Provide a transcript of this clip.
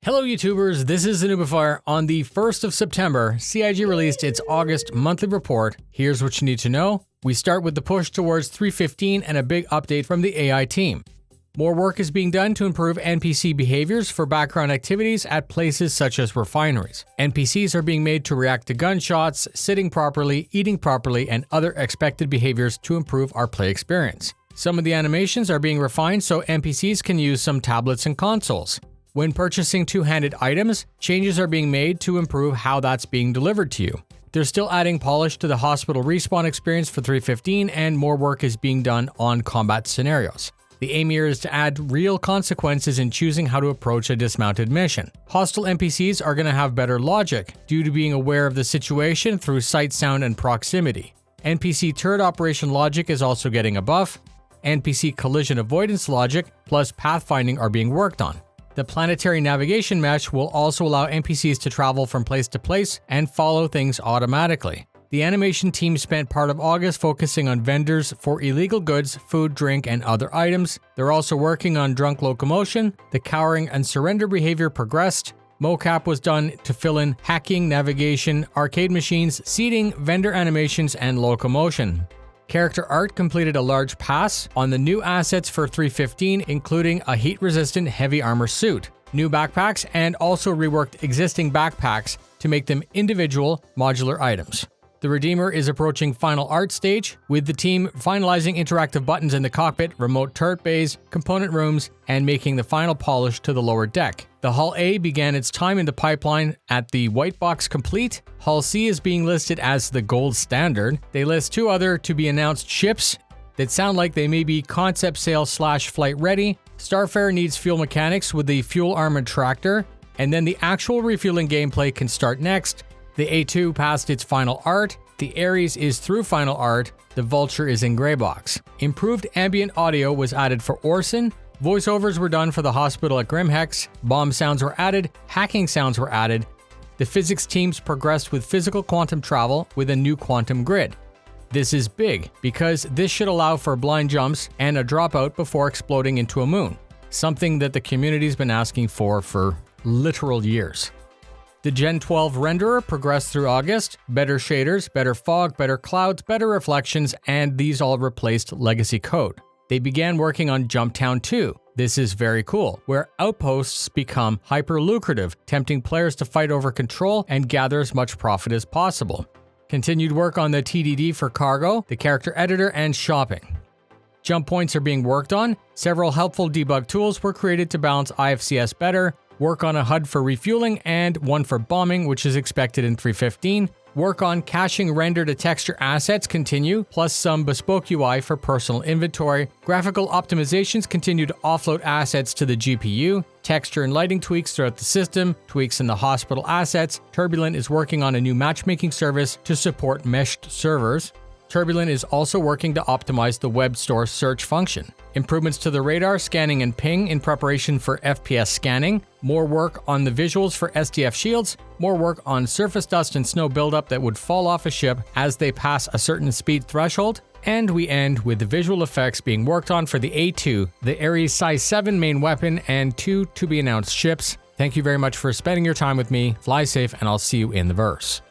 Hello YouTubers, this is the noobifier. On the 1st of September, CIG released its August monthly report. Here's what you need to know. We start with the push towards 3.15 and a big update from the AI team. More work is being done to improve NPC behaviors for background activities at places such as refineries. NPCs are being made to react to gunshots, sitting properly, eating properly, and other expected behaviors to improve our play experience. Some of the animations are being refined so NPCs can use some tablets and consoles. When purchasing two-handed items, changes are being made to improve how that's being delivered to you. They're still adding polish to the hospital respawn experience for 3.15 and more work is being done on combat scenarios. The aim here is to add real consequences in choosing how to approach a dismounted mission. Hostile NPCs are going to have better logic due to being aware of the situation through sight, sound, and proximity. NPC turret operation logic is also getting a buff. NPC collision avoidance logic plus pathfinding are being worked on. The planetary navigation mesh will also allow NPCs to travel from place to place and follow things automatically. The animation team spent part of August focusing on vendors for illegal goods, food, drink, and other items. They're also working on drunk locomotion. The cowering and surrender behavior progressed. Mocap was done to fill in hacking, navigation, arcade machines, seating, vendor animations, and locomotion. Character art completed a large pass on the new assets for 3.15, including a heat-resistant heavy armor suit, new backpacks, and also reworked existing backpacks to make them individual modular items. The Redeemer is approaching final art stage, with the team finalizing interactive buttons in the cockpit, remote turret bays, component rooms, and making the final polish to the lower deck. The Hull A began its time in the pipeline at the white box complete. Hull C is being listed as the gold standard. They list two other to be announced ships that sound like they may be concept sale / flight ready. Starfarer needs fuel mechanics with the fuel armored tractor, and then the actual refueling gameplay can start next. The A2 passed its final art. The Ares is through final art. The Vulture is in gray box. Improved ambient audio was added for Orson. Voiceovers were done for the hospital at Grimhex. Bomb sounds were added. Hacking sounds were added. The physics teams progressed with physical quantum travel with a new quantum grid. This is big because this should allow for blind jumps and a dropout before exploding into a moon, something that the community's been asking for literal years. The Gen 12 renderer progressed through August. Better shaders, better fog, better clouds, better reflections, and these all replaced legacy code. They began working on Jumptown 2. This is very cool, where outposts become hyper-lucrative, tempting players to fight over control and gather as much profit as possible. Continued work on the TDD for cargo, the character editor, and shopping. Jump points are being worked on. Several helpful debug tools were created to balance IFCS better. Work on a HUD for refueling and one for bombing, which is expected in 3.15. Work on caching render to texture assets continue, plus some bespoke UI for personal inventory. Graphical optimizations continue to offload assets to the GPU. Texture and lighting tweaks throughout the system. Tweaks in the hospital assets. Turbulent is working on a new matchmaking service to support meshed servers. Turbulent is also working to optimize the web store search function. Improvements to the radar, scanning, and ping in preparation for FPS scanning. More work on the visuals for SDF shields. More work on surface dust and snow buildup that would fall off a ship as they pass a certain speed threshold. And we end with the visual effects being worked on for the A2, the Ares Size 7 main weapon, and 2 to-be-announced ships. Thank you very much for spending your time with me. Fly safe, and I'll see you in the verse.